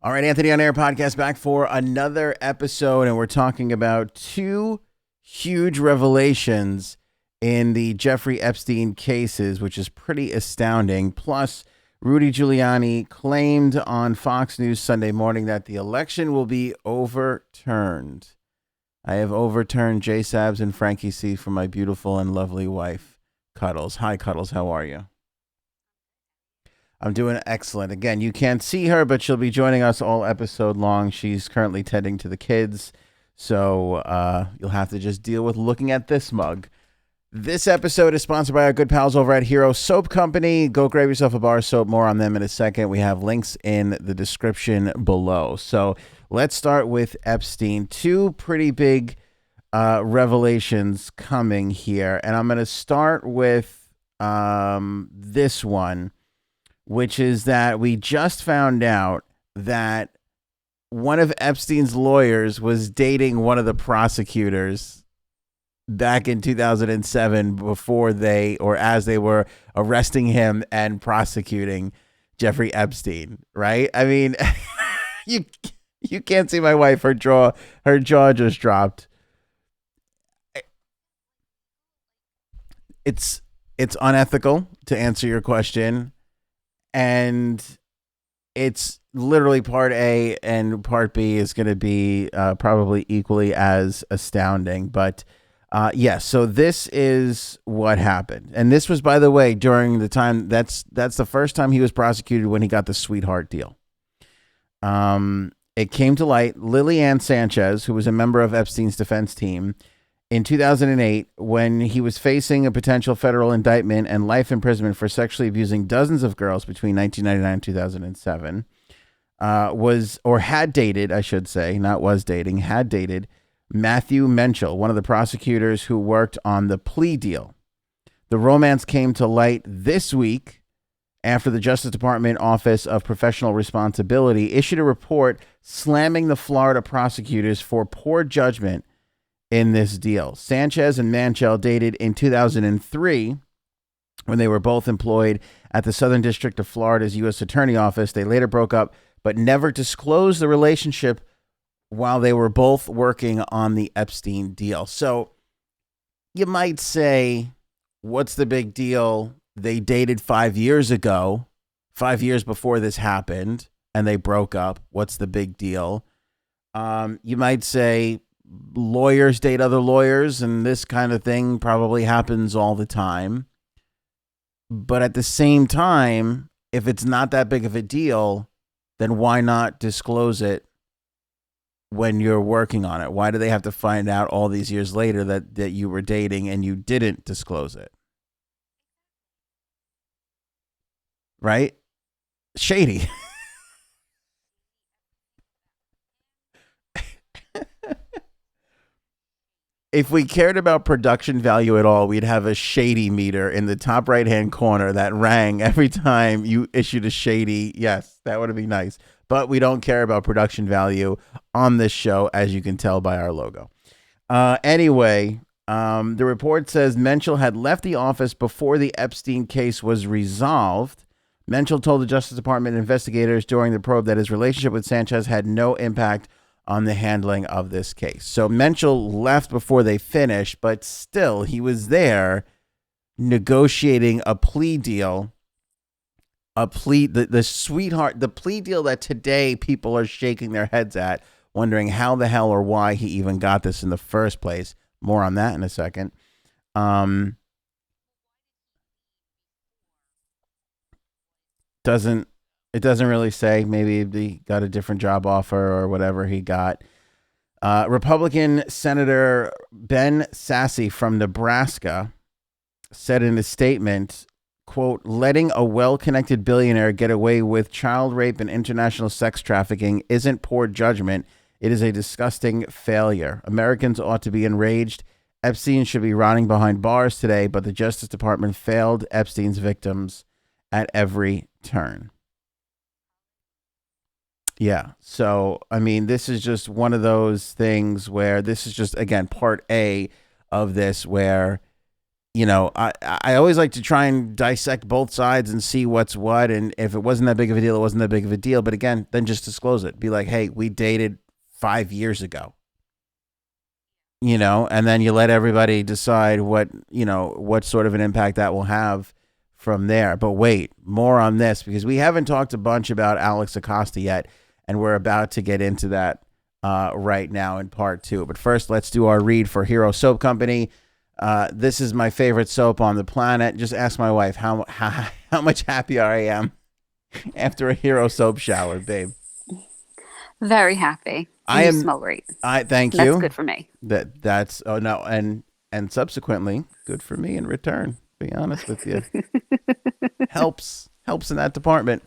All right, Anthony on Air podcast back for another episode, and we're talking about two huge revelations in the Jeffrey Epstein cases, which is pretty astounding. Plus, Rudy Giuliani claimed on Fox News Sunday morning that the election will be overturned. I have overturned J Sabs and Frankie C for my beautiful and lovely wife, Cuddles. Hi, Cuddles. How are you? I'm doing excellent. Again, you can't see her, but she'll be joining us all episode long. She's currently tending to the kids, so you'll have to just deal with looking at this mug. This episode is sponsored by our good pals over at Hero Soap Company. Go grab yourself a bar of soap. More on them in a second. We have links in the description below. So let's start with Epstein. Two pretty big revelations coming here, and I'm going to start with this one, which is that we just found out that one of Epstein's lawyers was dating one of the prosecutors back in 2007 before they, or as they were arresting him and prosecuting Jeffrey Epstein, right? I mean, you can't see my wife. Her jaw just dropped. It's unethical, to answer your question. And it's literally part A, and part B is going to be probably equally as astounding. But yes, so this is what happened. And this was, by the way, during the time, that's the first time he was prosecuted, when he got the sweetheart deal. It came to light, Lillian Sanchez, who was a member of Epstein's defense team, in 2008, when he was facing a potential federal indictment and life imprisonment for sexually abusing dozens of girls between 1999 and 2007, had dated, I should say, not was dating, had dated Matthew Menchel, one of the prosecutors who worked on the plea deal. The romance came to light this week after the Justice Department Office of Professional Responsibility issued a report slamming the Florida prosecutors for poor judgment in this deal. Sanchez and Menchel dated in 2003 when they were both employed at the Southern District of Florida's U.S. Attorney Office. They later broke up, but never disclosed the relationship while they were both working on the Epstein deal. So you might say, what's the big deal? They dated 5 years ago, 5 years before this happened, and they broke up. What's the big deal? You might say, lawyers date other lawyers, and this kind of thing probably happens all the time. But at the same time, if it's not that big of a deal, then why not disclose it when you're working on it? Why do they have to find out all these years later that you were dating and you didn't disclose it? Right? Shady. If we cared about production value at all, we'd have a shady meter in the top right-hand corner that rang every time you issued a shady. Yes, that would be nice. But we don't care about production value on this show, as you can tell by our logo. Anyway, the report says Menchel had left the office before the Epstein case was resolved. Menchel told the Justice Department investigators during the probe that his relationship with Sanchez had no impact on the handling of this case. So Menchel left before they finished, but still he was there negotiating a plea deal, the sweetheart, the plea deal that today people are shaking their heads at, wondering how the hell or why he even got this in the first place. More on that in a second. It doesn't really say. Maybe he got a different job offer or whatever he got. Republican Senator Ben Sasse from Nebraska said in a statement, quote, letting a well-connected billionaire get away with child rape and international sex trafficking isn't poor judgment. It is a disgusting failure. Americans ought to be enraged. Epstein should be rotting behind bars today, but the Justice Department failed Epstein's victims at every turn. Yeah. So, I mean, this is just one of those things where this is just, again, part A of this, where I always like to try and dissect both sides and see what's what. And if it wasn't that big of a deal, it wasn't that big of a deal. But again, then just disclose it. Be like, hey, we dated 5 years ago, and then you let everybody decide what sort of an impact that will have from there. But wait, more on this, because we haven't talked a bunch about Alex Acosta yet. And we're about to get into that right now in part 2. But first, let's do our read for Hero Soap Company. This is my favorite soap on the planet. Just ask my wife how much happier I am after a Hero Soap shower, babe. Very happy. You smell great. Thank you. That's good for me. That's oh no, and subsequently good for me in return. Be honest with you, helps in that department.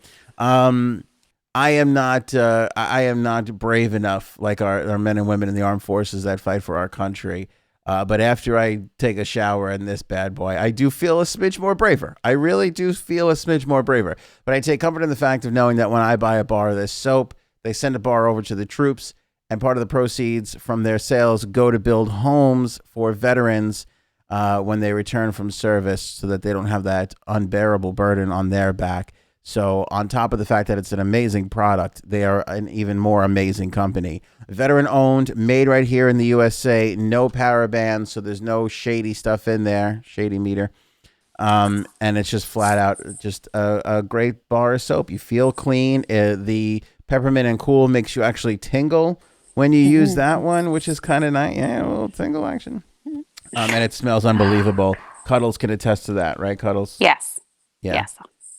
I am not brave enough like our men and women in the armed forces that fight for our country. But after I take a shower in this bad boy, I do feel a smidge more braver. I really do feel a smidge more braver. But I take comfort in the fact of knowing that when I buy a bar of this soap, they send a bar over to the troops, and part of the proceeds from their sales go to build homes for veterans when they return from service, so that they don't have that unbearable burden on their back. So on top of the fact that it's an amazing product, they are an even more amazing company. Veteran owned, made right here in the USA, no parabens, so there's no shady stuff in there, shady meter. And it's just flat out just a great bar of soap. You feel clean. The peppermint and cool makes you actually tingle when you use that one, which is kind of nice. Yeah, a little tingle action. And it smells unbelievable. Cuddles can attest to that, right, Cuddles? Yes. Yeah. Yes.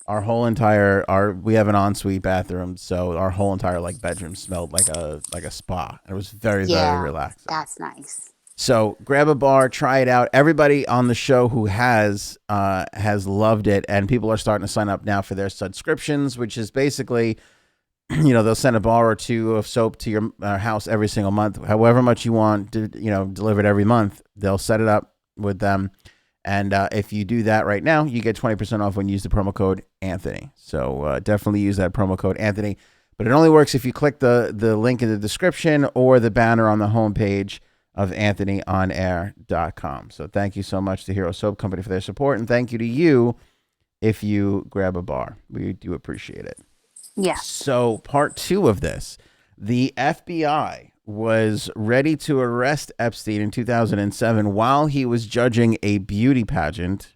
Our whole we have an ensuite bathroom, so our whole entire bedroom smelled like a spa. It was very, very relaxing. That's nice. So grab a bar, try it out. Everybody on the show who has loved it, and people are starting to sign up now for their subscriptions, which is basically, they'll send a bar or two of soap to your house every single month, however much you want, delivered every month. They'll set it up with them. And if you do that right now, you get 20% off when you use the promo code Anthony. So definitely use that promo code Anthony. But it only works if you click the link in the description or the banner on the homepage of AnthonyOnAir.com. So thank you so much to Hero Soap Company for their support. And thank you to you if you grab a bar. We do appreciate it. Yeah. So part 2 of this, the FBI was ready to arrest Epstein in 2007 while he was judging a beauty pageant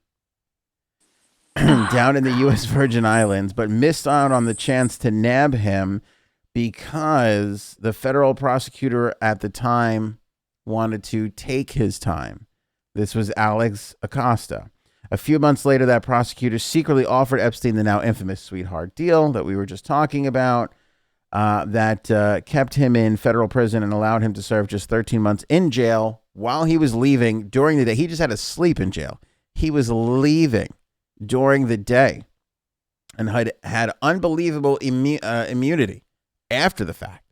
down in the U.S. Virgin Islands, but missed out on the chance to nab him because the federal prosecutor at the time wanted to take his time. This was Alex Acosta. A few months later, that prosecutor secretly offered Epstein the now infamous sweetheart deal that we were just talking about. That kept him in federal prison and allowed him to serve just 13 months in jail while he was leaving during the day. He just had to sleep in jail. He was leaving during the day and had unbelievable immunity after the fact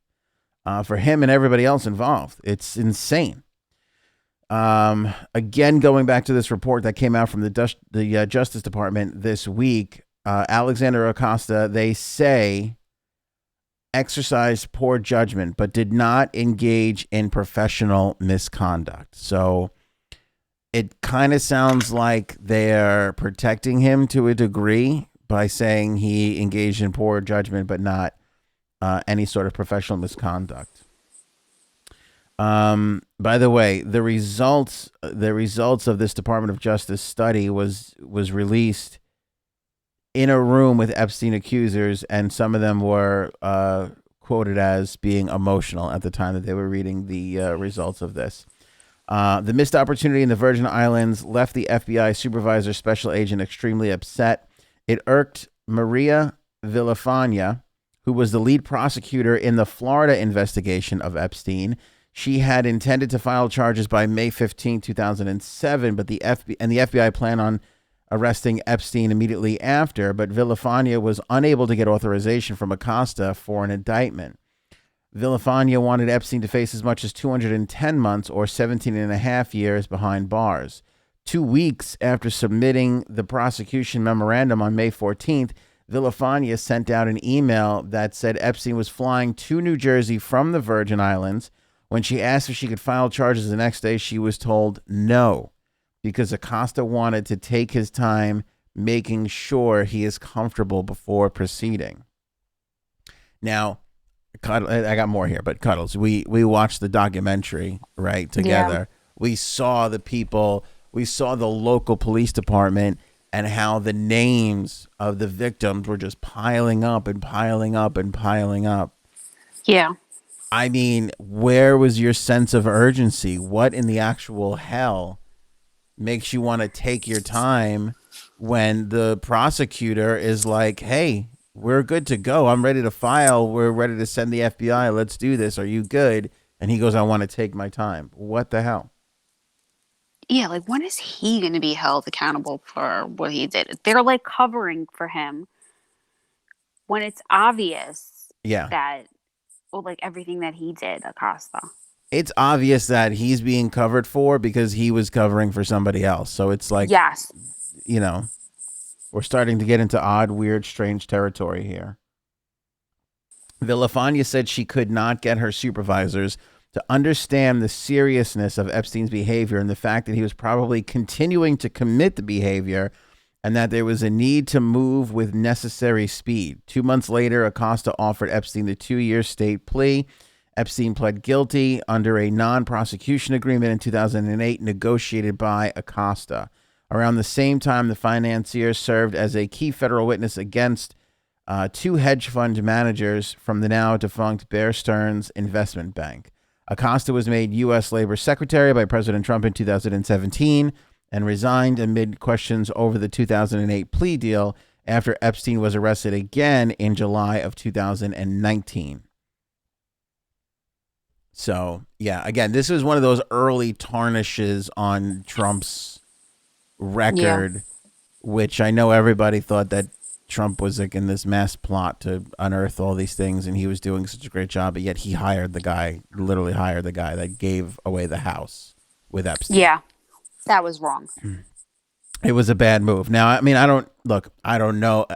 for him and everybody else involved. It's insane. Again, going back to this report that came out from the Justice Department this week, Alexander Acosta, they say, exercised poor judgment, but did not engage in professional misconduct. So it kind of sounds like they're protecting him to a degree by saying he engaged in poor judgment, but not any sort of professional misconduct. By the way, the results of this Department of Justice study was released in a room with Epstein accusers, and some of them were quoted as being emotional at the time that they were reading the results of this. The missed opportunity in the Virgin Islands left the FBI supervisor special agent extremely upset. It irked Maria Villafana, who was the lead prosecutor in the Florida investigation of Epstein. She had intended to file charges by May 15, 2007, but the FBI planned on arresting Epstein immediately after, but Villafana was unable to get authorization from Acosta for an indictment. Villafana wanted Epstein to face as much as 210 months or 17 and a half years behind bars. 2 weeks after submitting the prosecution memorandum on May 14th, Villafana sent out an email that said Epstein was flying to New Jersey from the Virgin Islands. When she asked if she could file charges the next day, she was told no, because Acosta wanted to take his time making sure he is comfortable before proceeding. Now, I got more here, but Cuddles, we watched the documentary, right, Yeah. together. We saw the people, we saw the local police department and how the names of the victims were just piling up and piling up and piling up. Yeah. I mean, where was your sense of urgency? What in the actual hell makes you want to take your time when the prosecutor is like, hey, we're good to go. I'm ready to file. We're ready to send the FBI. Let's do this. Are you good? And he goes, I want to take my time. What the hell? Yeah, like when is he going to be held accountable for what he did? They're like covering for him when it's obvious Yeah. that, well, like everything that he did, Acosta. It's obvious that he's being covered for because he was covering for somebody else. So it's like, Yes. you know, we're starting to get into odd, weird, strange territory here. Villafania said she could not get her supervisors to understand the seriousness of Epstein's behavior and the fact that he was probably continuing to commit the behavior and that there was a need to move with necessary speed. 2 months later, Acosta offered Epstein the 2-year state plea. Epstein pled guilty under a non-prosecution agreement in 2008 negotiated by Acosta. Around the same time, the financier served as a key federal witness against 2 hedge fund managers from the now defunct Bear Stearns Investment Bank. Acosta was made U.S. Labor Secretary by President Trump in 2017 and resigned amid questions over the 2008 plea deal after Epstein was arrested again in July of 2019. So, yeah, again, this was one of those early tarnishes on Trump's record, which I know everybody thought that Trump was like in this mass plot to unearth all these things, and he was doing such a great job, but yet he hired the guy, literally hired the guy that gave away the house with Epstein. Yeah, that was wrong. It was a bad move. Now, I mean, I don't know.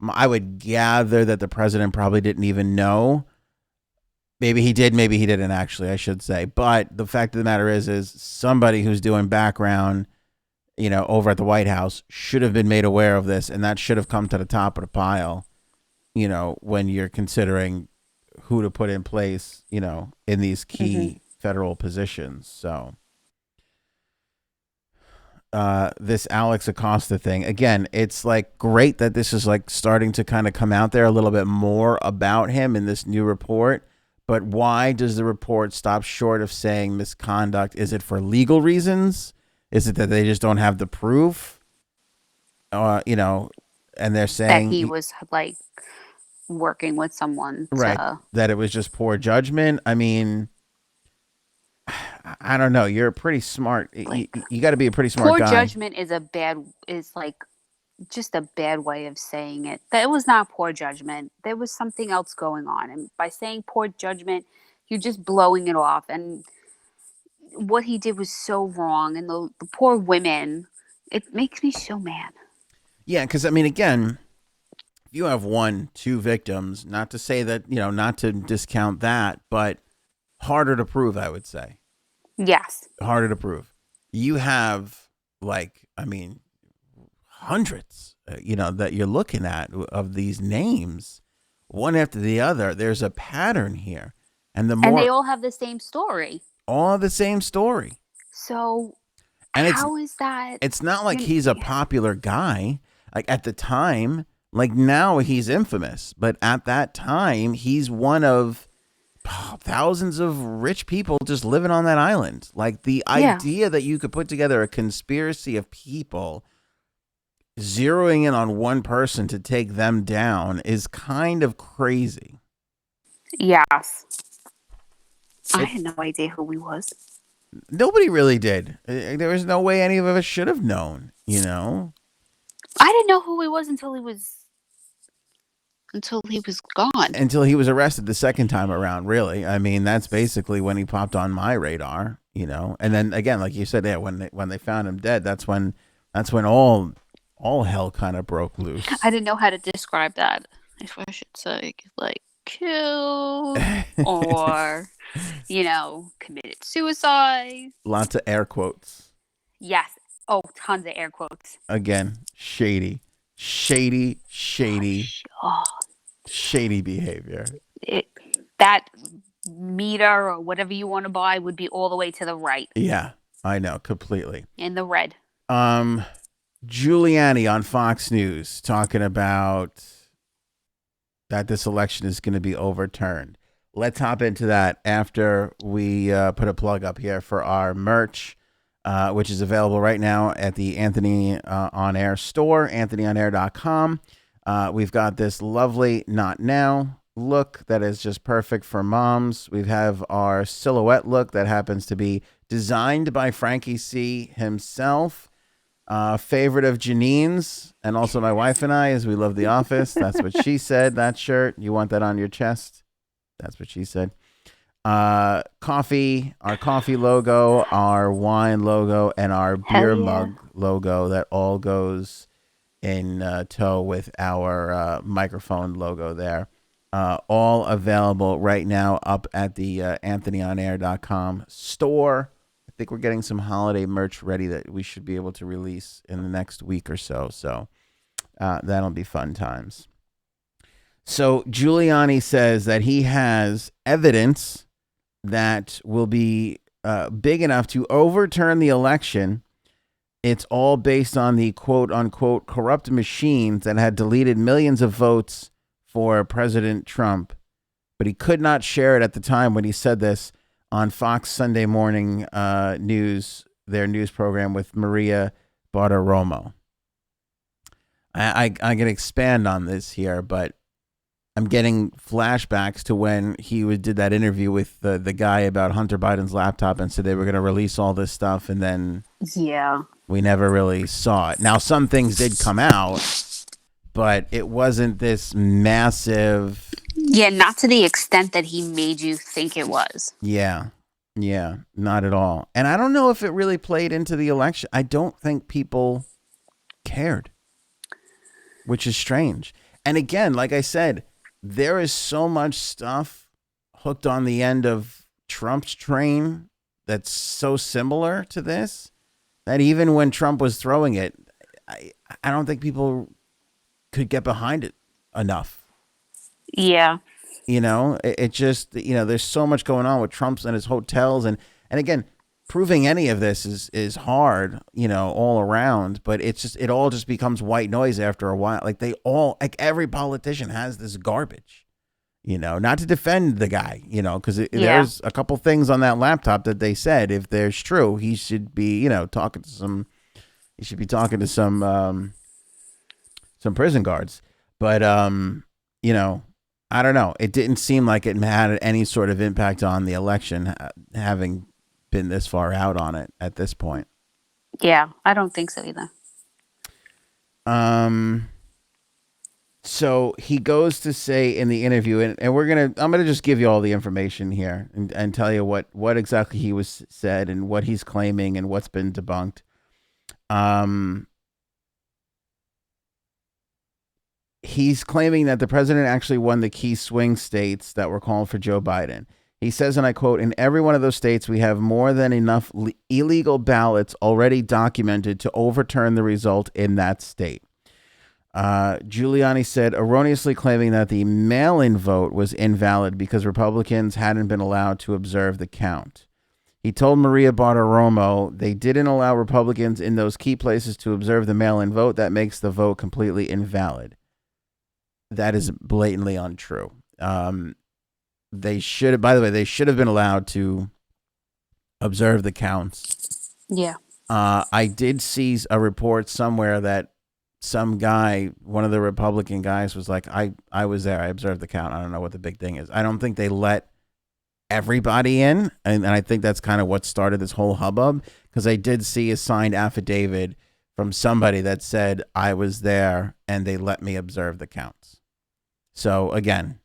I would gather that the president probably didn't even know. Maybe he did, maybe he didn't actually, I should say. But the fact of the matter is somebody who's doing background over at the White House should have been made aware of this, and that should have come to the top of the pile, when you're considering who to put in place, in these key federal positions. So this Alex Acosta thing, again, it's like great that this is like starting to kind of come out there a little bit more about him in this new report. But why does the report stop short of saying misconduct? Is it for legal reasons? Is it that they just don't have the proof? And they're saying that he was like working with someone right, that it was just poor judgment. I mean, I don't know. You're pretty smart. like You got to be a pretty smart poor guy. judgment is like just a bad way of saying it. That it was not poor judgment. There was something else going on, and by saying poor judgment, you're just blowing it off. And what he did was so wrong, and the poor women. It makes me so mad. Yeah, because I mean, again, if you have 1-2 victims, not to say that not to discount that, but harder to prove, I would say. Yes. Harder to prove. You have hundreds, that you're looking at of these names, one after the other. There's a pattern here, and they all have the same story. All the same story. So, and how is that? It's not like he's a popular guy. Like at the time, like now he's infamous, but at that time he's one of thousands of rich people just living on that island. Like the idea that you could put together a conspiracy of people zeroing in on one person to take them down is kind of crazy. Yes. I had no idea who he was. Nobody really did. There was no way any of us should have known, I didn't know who he was until he was gone. Until he was arrested the second time around, really. I mean, that's basically when he popped on my radar, And then again, like you said, when they found him dead, that's when all hell kind of broke loose. I didn't know how to describe that. If I should say, like, killed or, committed suicide. Lots of air quotes. Yes. Oh, tons of air quotes. Again, shady Oh, behavior. it, that meter or whatever you want to buy would be all the way to the right Yeah, I know completely. in the red. Um, Giuliani on Fox News talking about that this election is going to be overturned. Let's hop into that after we put a plug up here for our merch, which is available right now at the Anthony On Air store, anthonyonair.com. We've got this lovely Not Now look that is just perfect for moms. We have our silhouette look that happens to be designed by Frankie C himself. Favorite of Janine's and also my wife and I, as we love The Office. That's what she said. That shirt, you want that on your chest? That's what she said. Coffee, our coffee logo, our wine logo, and our beer mug logo. That all goes in tow with our microphone logo there. All available right now up at the anthonyonair.com store. I think we're getting some holiday merch ready that we should be able to release in the next week or so. So that'll be fun times. So Giuliani says that he has evidence that will be big enough to overturn the election. It's all based on the quote unquote corrupt machines that had deleted millions of votes for President Trump. But he could not share it at the time when he said this on Fox Sunday Morning News, their news program with Maria Bartiromo. I can expand on this here, but I'm getting flashbacks to when he did that interview with the guy about Hunter Biden's laptop and said they were going to release all this stuff, and then we never really saw it. Now, some things did come out, but it wasn't this massive. Yeah, not to the extent that he made you think it was. Yeah, not at all. And I don't know if it really played into the election. I don't think people cared, which is strange. And again, like I said, there is so much stuff hooked on the end of Trump's train that's so similar to this that even when Trump was throwing it, I don't think people could get behind it enough. Yeah. It just, there's so much going on with Trump's and his hotels. And again, proving any of this is hard, all around, but it all just becomes white noise after a while. Like every politician has this garbage, not to defend the guy, because there's a couple things on that laptop that they said, if there's true, he should be, talking to some prison guards. But, I don't know. It didn't seem like it had any sort of impact on the election, having been this far out on it at this point. Yeah, I don't think so either. So he goes to say in the interview, and I'm gonna just give you all the information here and tell you what exactly he was said and what he's claiming and what's been debunked. He's claiming that the president actually won the key swing states that were called for Joe Biden. He says, and I quote, "In every one of those states, we have more than enough illegal ballots already documented to overturn the result in that state." Giuliani said, erroneously claiming that the mail-in vote was invalid because Republicans hadn't been allowed to observe the count. He told Maria Bartiromo they didn't allow Republicans in those key places to observe the mail-in vote. That makes the vote completely invalid. That is blatantly untrue. They should have been allowed to observe the counts. Yeah. I did see a report somewhere that some guy, one of the Republican guys, was like, I was there. I observed the count. I don't know what the big thing is. I don't think they let everybody in. And I think that's kind of what started this whole hubbub, because I did see a signed affidavit from somebody that said I was there and they let me observe the counts. So again,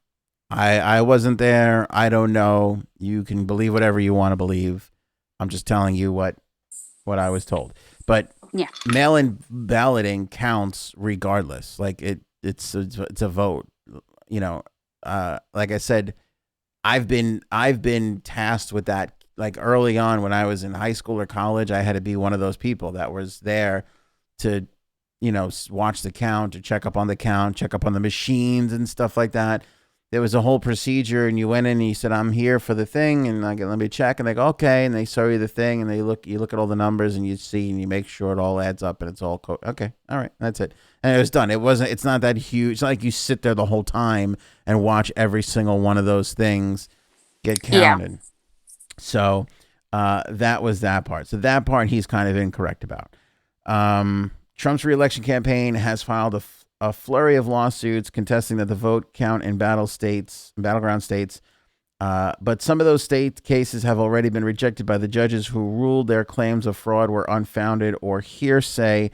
I wasn't there. I don't know. You can believe whatever you want to believe. I'm just telling you what I was told. But yeah, mail-in balloting counts regardless. Like it's a vote. Like I said, I've been tasked with that like early on when I was in high school or college, I had to be one of those people that was there to, watch the count, to check up on the count, check up on the machines and stuff like that. There was a whole procedure, and you went in and you said, "I'm here for the thing," and like, let me check, and they go, "Okay," and they show you the thing, and you look at all the numbers, and you see, and you make sure it all adds up, and it's all okay, all right, that's it, and it was done. It's not that huge. It's not like you sit there the whole time and watch every single one of those things get Yeah. counted. So that was that part. So that part he's kind of incorrect about. Trump's reelection campaign has filed a flurry of lawsuits contesting that the vote count in battleground states. But some of those state cases have already been rejected by the judges who ruled their claims of fraud were unfounded or hearsay.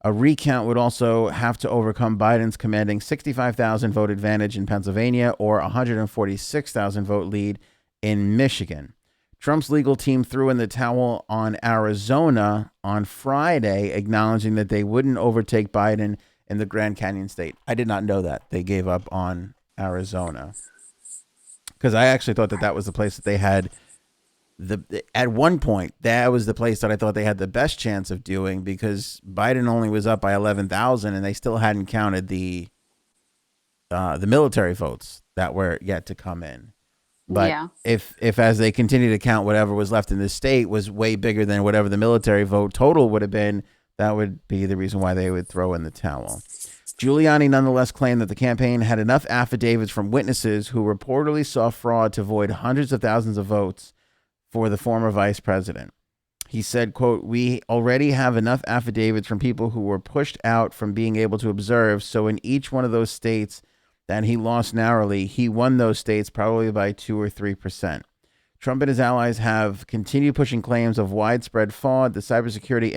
A recount would also have to overcome Biden's commanding 65,000 vote advantage in Pennsylvania or 146,000 vote lead in Michigan. Trump's legal team threw in the towel on Arizona on Friday, acknowledging that they wouldn't overtake Biden in the Grand Canyon state. I did not know that they gave up on Arizona, because I actually thought that was the place that they had at one point, that was the place that I thought they had the best chance of doing, because Biden only was up by 11,000 and they still hadn't counted the military votes that were yet to come in. But Yeah. if as they continue to count, whatever was left in the state was way bigger than whatever the military vote total would have been, that would be the reason why they would throw in the towel. Giuliani nonetheless claimed that the campaign had enough affidavits from witnesses who reportedly saw fraud to void hundreds of thousands of votes for the former vice president. He said, quote, "We already have enough affidavits from people who were pushed out from being able to observe. So in each one of those states that he lost narrowly, he won those states probably by 2 or 3%. Trump and his allies have continued pushing claims of widespread fraud. The Cybersecurity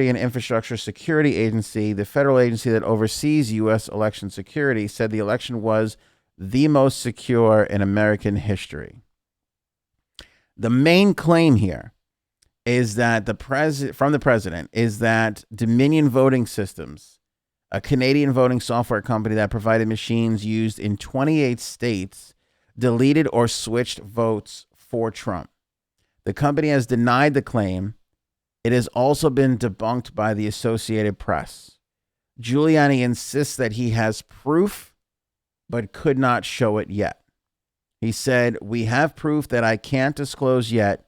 and Infrastructure Security Agency, the federal agency that oversees U.S. election security, said the election was the most secure in American history." The main claim here is that from the president is that Dominion Voting Systems, a Canadian voting software company that provided machines used in 28 states, deleted or switched votes for Trump. The company has denied the claim. It has also been debunked by the Associated Press. Giuliani insists that he has proof, but could not show it yet. He said, "We have proof that I can't disclose yet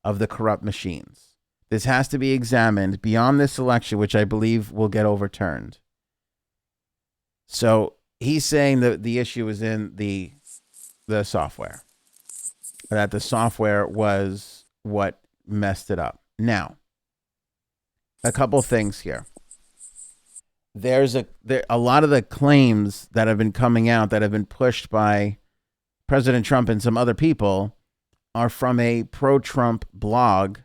of the corrupt machines. This has to be examined beyond this election, which I believe will get overturned." So he's saying that the issue is in the software, that the software was what messed it up. Now, a couple things here. There's a lot of the claims that have been coming out that have been pushed by President Trump and some other people are from a pro-Trump blog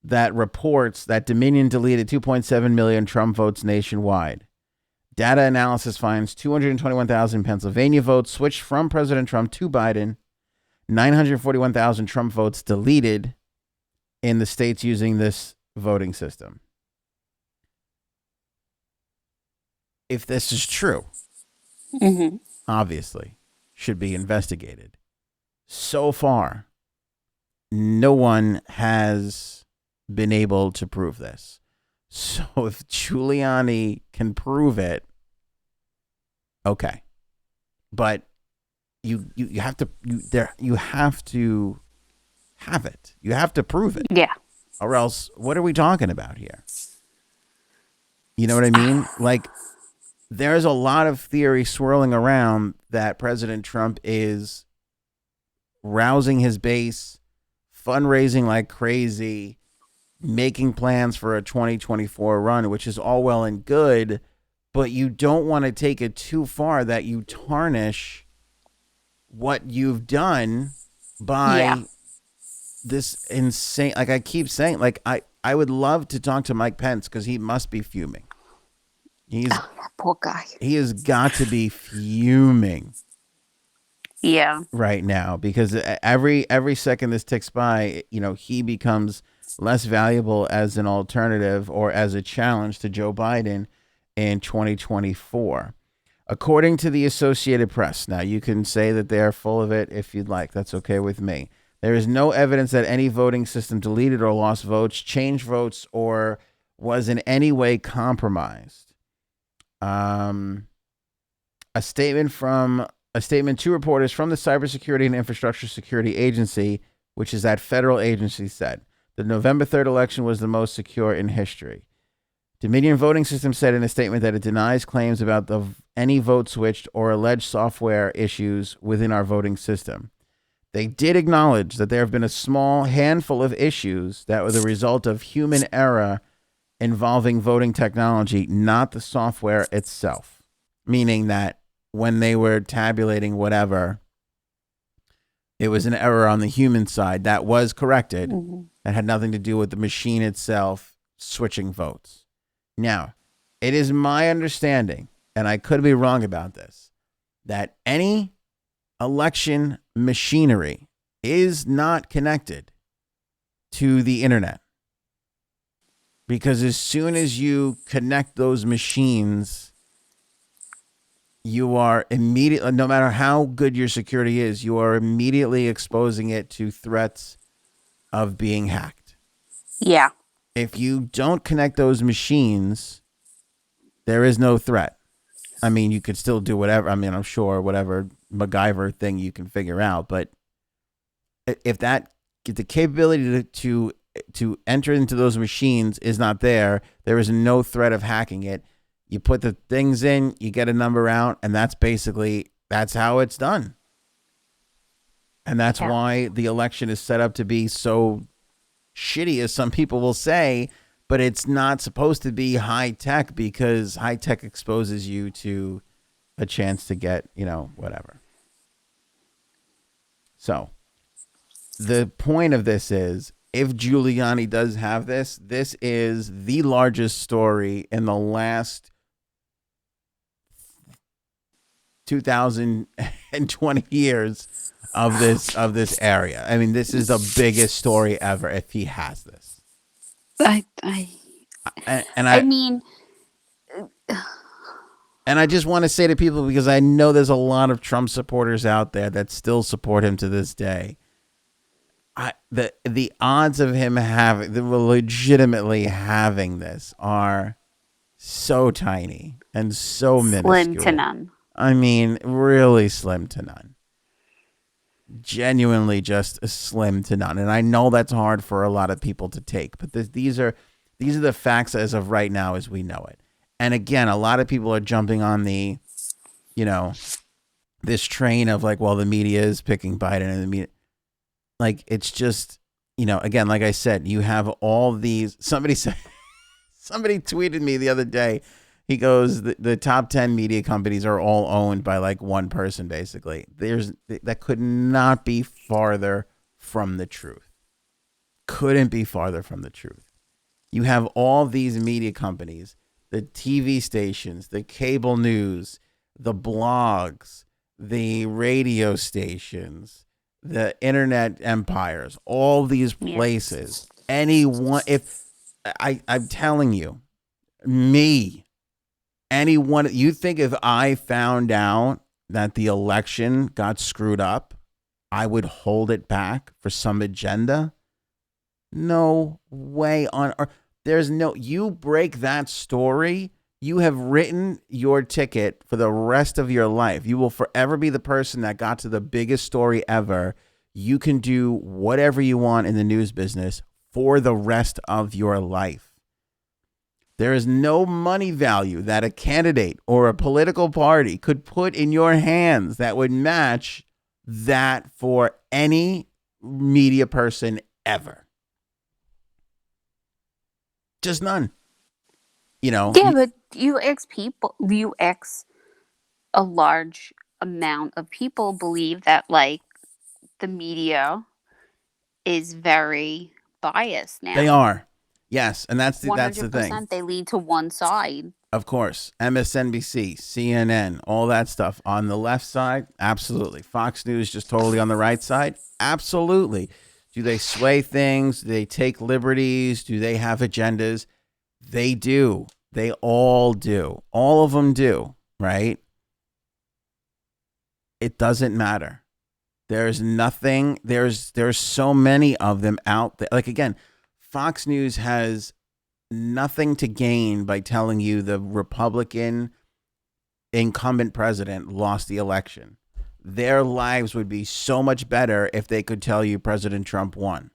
that reports that Dominion deleted 2.7 million Trump votes nationwide. Data analysis finds 221,000 Pennsylvania votes switched from President Trump to Biden, 941,000 Trump votes deleted in the states using this voting system. If this is true, obviously should be investigated. So far, no one has been able to prove this. So if Giuliani can prove it, okay. But you have to have it. You have to prove it. Yeah. Or else what are we talking about here? You know what I mean? Like, there's a lot of theory swirling around that President Trump is rousing his base, fundraising like crazy, making plans for a 2024 run, which is all well and good, but you don't want to take it too far that you tarnish what you've done by this insane, like I keep saying, like I would love to talk to Mike Pence because he must be fuming. That poor guy. He has got to be fuming. Yeah. Right now, because every second this ticks by, he becomes less valuable as an alternative or as a challenge to Joe Biden in 2024. According to the Associated Press, now you can say that they are full of it if you'd like. That's okay with me. There is no evidence that any voting system deleted or lost votes, changed votes, or was in any way compromised. A statement to reporters from the Cybersecurity and Infrastructure Security Agency, which is that federal agency, said the November 3rd election was the most secure in history. Dominion Voting System said in a statement that it denies claims about any vote switched or alleged software issues within our voting system. They did acknowledge that there have been a small handful of issues that were the result of human error involving voting technology, not the software itself. Meaning that when they were tabulating whatever, it was an error on the human side that was corrected. Mm-hmm. That had nothing to do with the machine itself switching votes. Now, it is my understanding, and I could be wrong about this, that any election machinery is not connected to the internet. Because as soon as you connect those machines, you are immediately, no matter how good your security is, you are immediately exposing it to threats of being hacked. Yeah. If you don't connect those machines, there is no threat. I mean, you could still do whatever. I mean, I'm sure whatever MacGyver thing you can figure out. But if the capability to enter into those machines is not there, there is no threat of hacking it. You put the things in, you get a number out, and that's how it's done. And that's why the election is set up to be so shitty, as some people will say, but it's not supposed to be high tech, because high tech exposes you to a chance to get, whatever. So the point of this is, if Giuliani does have this is the largest story in the last 2020 years of this area. I mean, this is the biggest story ever if he has this. I mean, and I just want to say to people, because I know there's a lot of Trump supporters out there that still support him to this day. The odds of him legitimately having this are so tiny and so minuscule. Slim to none. I mean, really slim to none. Genuinely just slim to none. And I know that's hard for a lot of people to take, but these are the facts as of right now as we know it. And again, a lot of people are jumping on the, this train of like, well, the media is picking Biden, and the media, like, it's just, again, like I said, you have all these, somebody tweeted me the other day. He goes, the top 10 media companies are all owned by like one person, basically. That could not be farther from the truth. Couldn't be farther from the truth. You have all these media companies, the TV stations, the cable news, the blogs, the radio stations, the internet empires, all these places. Yes. Anyone, I'm telling you, anyone, you think if I found out that the election got screwed up, I would hold it back for some agenda? No way on earth. You break that story, you have written your ticket for the rest of your life. You will forever be the person that got to the biggest story ever. You can do whatever you want in the news business for the rest of your life. There is no money value that a candidate or a political party could put in your hands that would match that for any media person ever. Just none. Yeah, but you X a large amount of people believe that, like, the media is very biased now. They are. Yes, and that's the 100% thing. They lean to one side. Of course. MSNBC, CNN, all that stuff. On the left side, absolutely. Fox News just totally on the right side? Absolutely. Do they sway things? Do they take liberties? Do they have agendas? They do. They all do. All of them do, right? It doesn't matter. There's nothing. There's so many of them out there. Like again, Fox News has nothing to gain by telling you the Republican incumbent president lost the election. Their lives would be so much better if they could tell you President Trump won.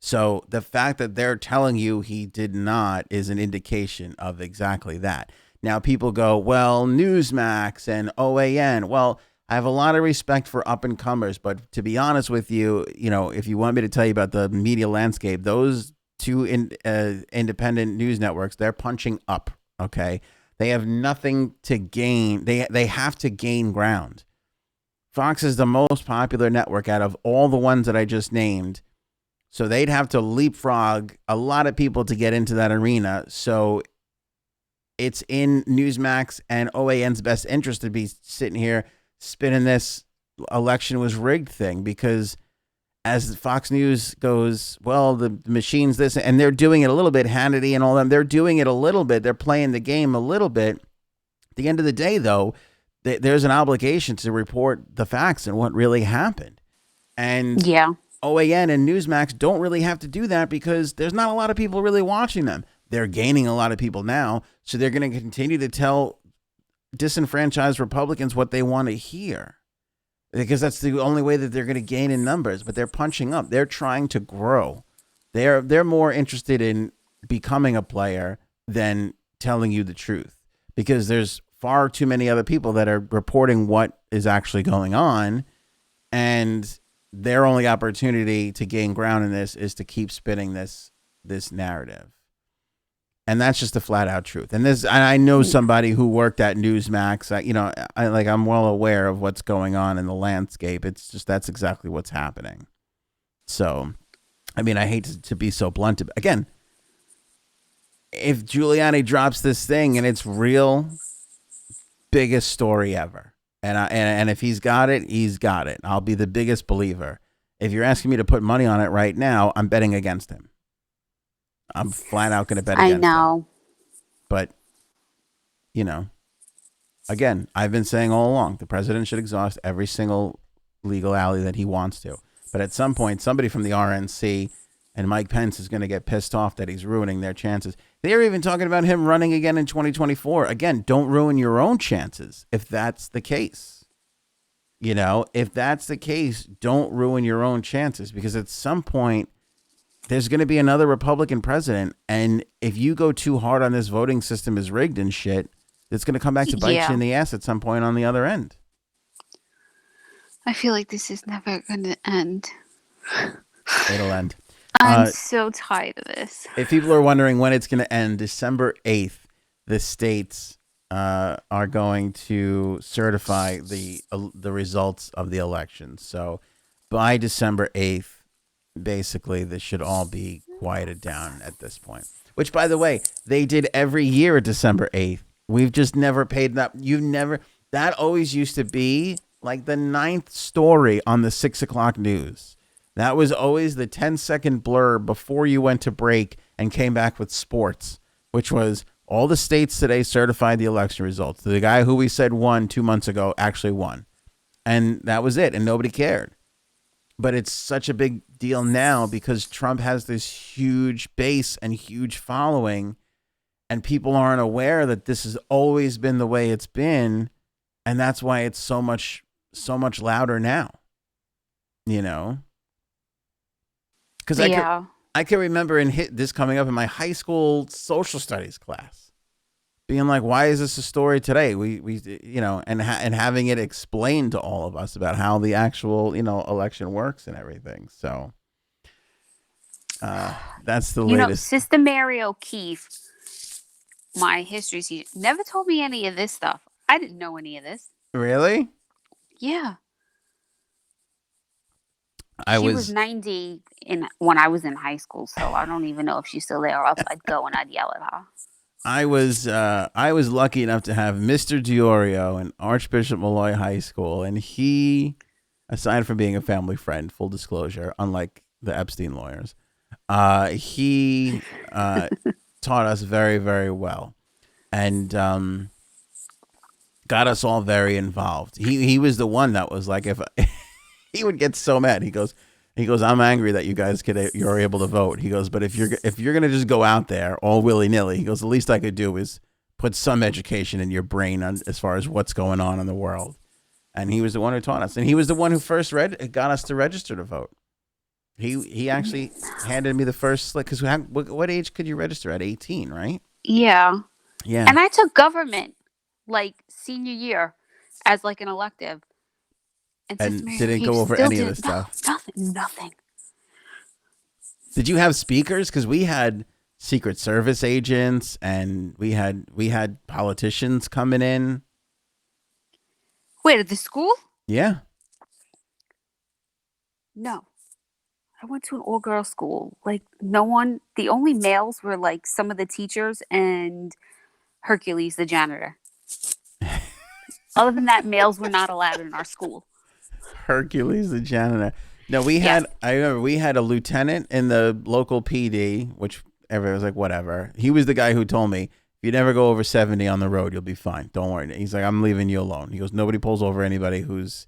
So the fact that they're telling you he did not is an indication of exactly that. Now people go, well, Newsmax and OAN. Well, I have a lot of respect for up and comers, but to be honest with you, if you want me to tell you about the media landscape, those two independent news networks, they're punching up. Okay, they have nothing to gain. They have to gain ground. Fox is the most popular network out of all the ones that I just named. So they'd have to leapfrog a lot of people to get into that arena. So it's in Newsmax and OAN's best interest to be sitting here spinning this election was rigged thing, because as Fox News goes, well, the machine's this, and they're doing it a little bit, Hannity and all them, they're doing it a little bit. They're playing the game a little bit. At the end of the day, though, there's an obligation to report the facts and what really happened. And Yeah. OAN and Newsmax don't really have to do that because there's not a lot of people really watching them. They're gaining a lot of people now, so they're going to continue to tell disenfranchised Republicans what they want to hear, because that's the only way that they're going to gain in numbers. But they're punching up. They're trying to grow. They're more interested in becoming a player than telling you the truth, because there's far too many other people that are reporting what is actually going on, and their only opportunity to gain ground in this is to keep spinning this narrative. And that's just the flat out truth. And I know somebody who worked at Newsmax. I'm well aware of what's going on in the landscape. It's just, that's exactly what's happening. So, I mean, I hate to be so blunt. Again, if Giuliani drops this thing and it's real, biggest story ever. And if he's got it, he's got it. I'll be the biggest believer. If you're asking me to put money on it right now, I'm betting against him. I'm flat out going to bet against him. I know. But, again, I've been saying all along, the president should exhaust every single legal alley that he wants to. But at some point, somebody from the RNC and Mike Pence is going to get pissed off that he's ruining their chances. They're even talking about him running again in 2024. Again, don't ruin your own chances if that's the case. If that's the case, don't ruin your own chances, because at some point, there's going to be another Republican president. And if you go too hard on this voting system is rigged and shit, it's going to come back to bite you in the ass at some point on the other end. I feel like this is never going to end. It'll end. I'm so tired of this. If people are wondering when it's going to end, December 8th, the states are going to certify the results of the election. So by December 8th, basically, this should all be quieted down at this point. Which, by the way, they did every year at December 8th. We've just never paid that. That always used to be like the 9th story on the 6 o'clock news. That was always the 10-second blur before you went to break and came back with sports, which was all the states today certified the election results. The guy who we said won 2 months ago actually won. And that was it. And nobody cared. But it's such a big deal now because Trump has this huge base and huge following, and people aren't aware that this has always been the way it's been, and that's why it's so much louder now. Because I can remember this coming up in my high school social studies class, being like, why is this a story today? And having it explained to all of us about how the actual, election works and everything. So that's the latest. Sister Mary O'Keefe, my history teacher, never told me any of this stuff. I didn't know any of this. Really? Yeah. She was 90 when I was in high school, so I don't even know if she's still there, or else I'd go and I'd yell at her. I was lucky enough to have Mr. Diorio in Archbishop Malloy High School, and he, aside from being a family friend, full disclosure, unlike the Epstein lawyers, he taught us very, very well. And got us all very involved. He was the one that was like, if he would get so mad, he goes, I'm angry that you guys you're able to vote. He goes, but if you're gonna just go out there all willy nilly, he goes, the least I could do is put some education in your brain on as far as what's going on in the world. And he was the one who taught us, and he was the one who first got us to register to vote. He actually handed me the first slip because what age could you register at 18, right? Yeah. Yeah. And I took government like senior year as like an elective. And didn't go over any of the stuff. Nothing. Did you have speakers? Because we had Secret Service agents and we had politicians coming in. Wait, at the school? Yeah. No. I went to an all-girl school. Like, no one, the only males were like some of the teachers and Hercules, the janitor. Other than that, males were not allowed in our school. Hercules, the janitor. No, I remember we had a lieutenant in the local PD, which everyone was like, whatever. He was the guy who told me, if you never go over 70 on the road, you'll be fine. Don't worry. He's like, I'm leaving you alone. He goes, nobody pulls over anybody who's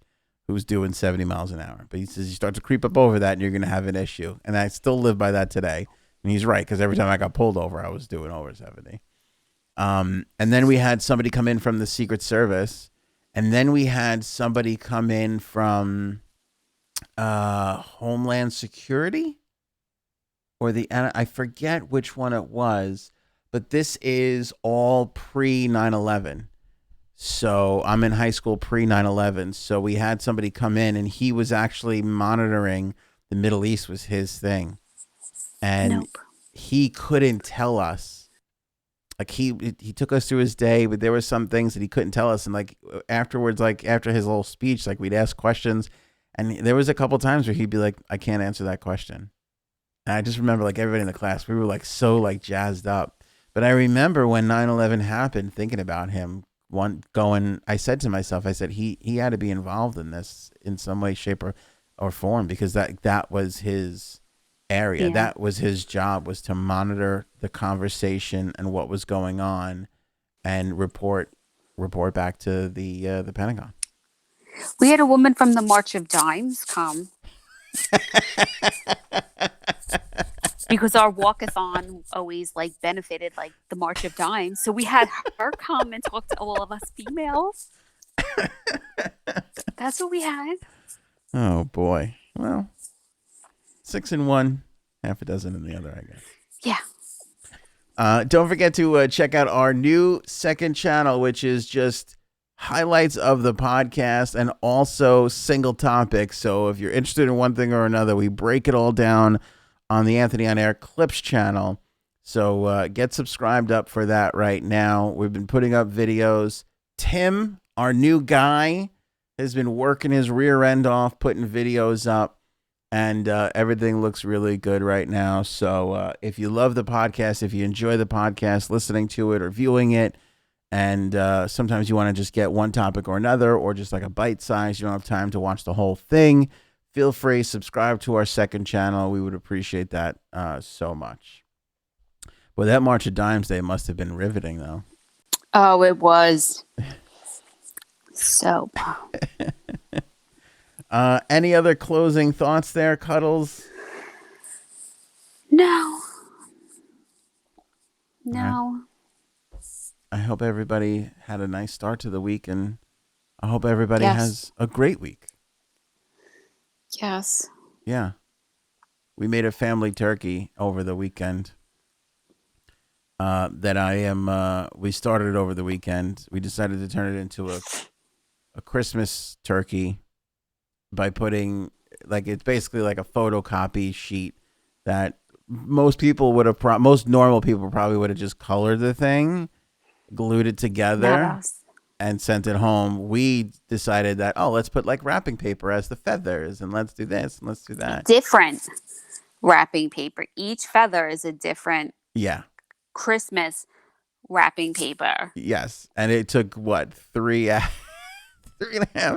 doing 70 miles an hour. But he says, you start to creep up over that and you're going to have an issue. And I still live by that today. And he's right, because every time I got pulled over, I was doing over 70. And then we had somebody come in from the Secret Service. And then we had somebody come in from Homeland Security. I forget which one it was. But this is all pre 9/11. So I'm in high school pre 9/11. So we had somebody come in and he was actually monitoring the Middle East was his thing. And he couldn't tell us. Like he took us through his day, but there were some things that he couldn't tell us. And like afterwards, like after his little speech, like we'd ask questions. And there was a couple times where he'd be like, I can't answer that question. And I just remember like everybody in the class, we were like so like jazzed up. But I remember when 9/11 happened, thinking about him. I said to myself, he had to be involved in this in some way, shape, or form, because that was his area. Yeah. That was his job, was to monitor the conversation and what was going on and report back to the Pentagon. We had a woman from the March of Dimes come. Because our walkathon always like benefited like the March of Dimes. So we had her come and talk to all of us females. That's what we had. Oh boy. Well, 6 in one, half a dozen in the other, I guess. Yeah. Don't forget to check out our new second channel, which is just highlights of the podcast and also single topics. So if you're interested in one thing or another, we break it all down on the Anthony on Air Clips channel. So get subscribed up for that right now. We've been putting up videos. Tim, our new guy, has been working his rear end off, putting videos up, and everything looks really good right now. So if you love the podcast, if you enjoy the podcast, listening to it or viewing it, and sometimes you want to just get one topic or another, or just like a bite size, you don't have time to watch the whole thing, feel free, subscribe to our second channel. We would appreciate that so much. Well, that March of Dimes Day must have been riveting, though. Oh, it was. So. Any other closing thoughts there, Cuddles? No. I hope everybody had a nice start to the week, and I hope everybody has a great week. Yes. Yeah. We made a family turkey over the weekend. We started it over the weekend. We decided to turn it into a Christmas turkey by putting, like, it's basically like a photocopy sheet that most normal people probably would have just colored the thing, glued it together, and sent it home. We decided that, let's put like wrapping paper as the feathers, and let's do this and let's do that. Different wrapping paper. Each feather is a different Christmas wrapping paper. Yes. And it took 3.5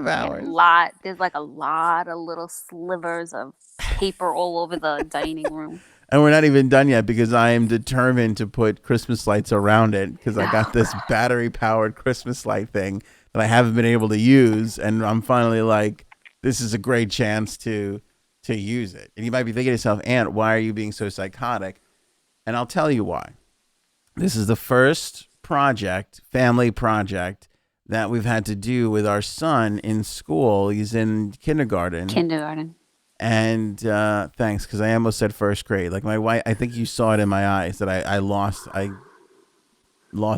hours. There's like a lot of little slivers of paper all over the dining room. And we're not even done yet, because I am determined to put Christmas lights around it, because I got this battery-powered Christmas light thing that I haven't been able to use, and I'm finally like, this is a great chance to use it. And you might be thinking to yourself, Aunt, why are you being so psychotic? And I'll tell you why. This is the first family project that we've had to do with our son in school. He's in kindergarten. And thanks, because I almost said first grade. Like my wife, I think you saw it in my eyes that I lost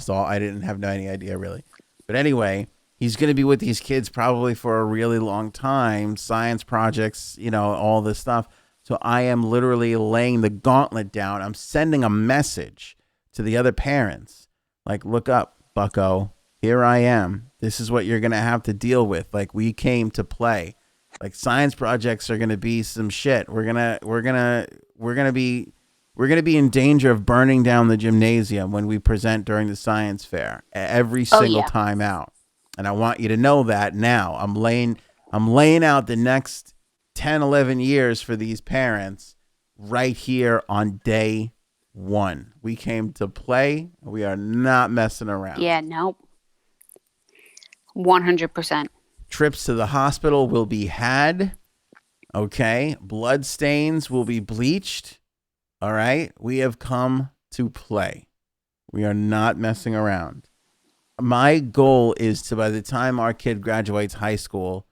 all. I didn't have any idea really. But anyway, he's going to be with these kids probably for a really long time. Science projects, all this stuff. So I am literally laying the gauntlet down. I'm sending a message to the other parents. Like, look up, bucko. Here I am. This is what you're going to have to deal with. Like, we came to play. Like, science projects are going to be some shit. We're going to be in danger of burning down the gymnasium when we present during the science fair every single time out. And I want you to know that now. I'm laying out the next 10, 11 years for these parents right here on day one. We came to play. We are not messing around. Yeah, nope. 100%. Trips to the hospital will be had. Okay. Blood stains will be bleached. All right. We have come to play. We are not messing around. My goal is to, by the time our kid graduates high school,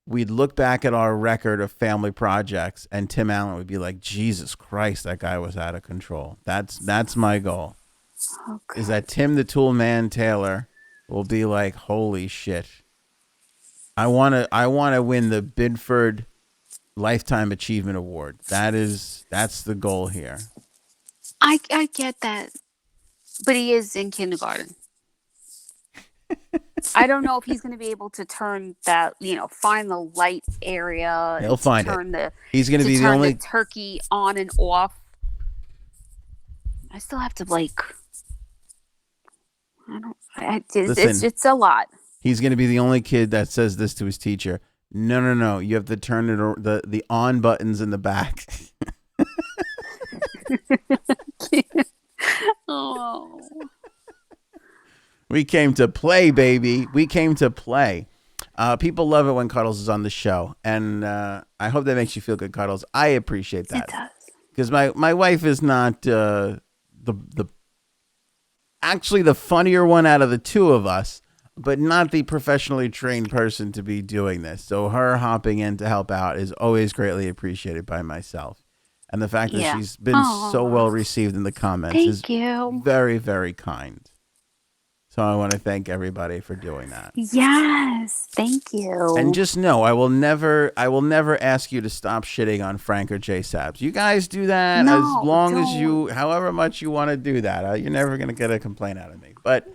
we'd look back at our record of family projects and Tim Allen would be like, Jesus Christ, that guy was out of control. That's my goal. Okay. Is that Tim the Tool Man Taylor will be like, holy shit. I want to win the Bidford Lifetime Achievement Award. That's the goal here. I get that. But he is in kindergarten. I don't know if he's going to be able to turn that, find the light area. He'll find it. He's going to be the only turkey on and off. I still have to it's a lot. He's going to be the only kid that says this to his teacher. No. You have to turn the on buttons in the back. Oh. We came to play, baby. We came to play. People love it when Cuddles is on the show, and I hope that makes you feel good, Cuddles. I appreciate that. It does. Because my wife is not actually the funnier one out of the two of us, but not the professionally trained person to be doing this. So her hopping in to help out is always greatly appreciated by myself. And the fact that she's been so well received in the comments is very, very kind. So I want to thank everybody for doing that. Yes, thank you. And just know, I will never ask you to stop shitting on Frank or Jay Sabs. You guys do that as long as however much you want to do that. You're never going to get a complaint out of me. But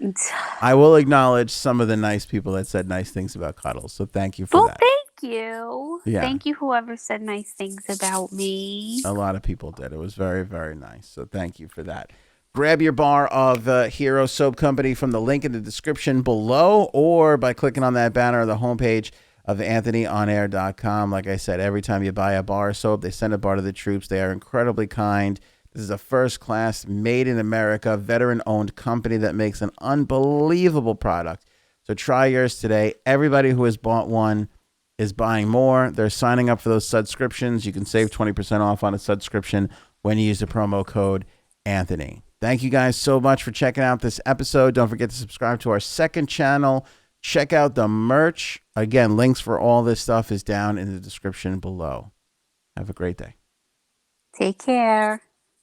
I will acknowledge some of the nice people that said nice things about Cuddles. So thank you for that. Thank you. Yeah. Thank you, whoever said nice things about me. A lot of people did. It was very, very nice. So thank you for that. Grab your bar of Hero Soap Company from the link in the description below or by clicking on that banner on the homepage of AnthonyOnAir.com. Like I said, every time you buy a bar of soap, they send a bar to the troops. They are incredibly kind. This is a first-class, made-in-America, veteran-owned company that makes an unbelievable product. So try yours today. Everybody who has bought one is buying more. They're signing up for those subscriptions. You can save 20% off on a subscription when you use the promo code Anthony. Thank you guys so much for checking out this episode. Don't forget to subscribe to our second channel. Check out the merch. Again, links for all this stuff is down in the description below. Have a great day. Take care.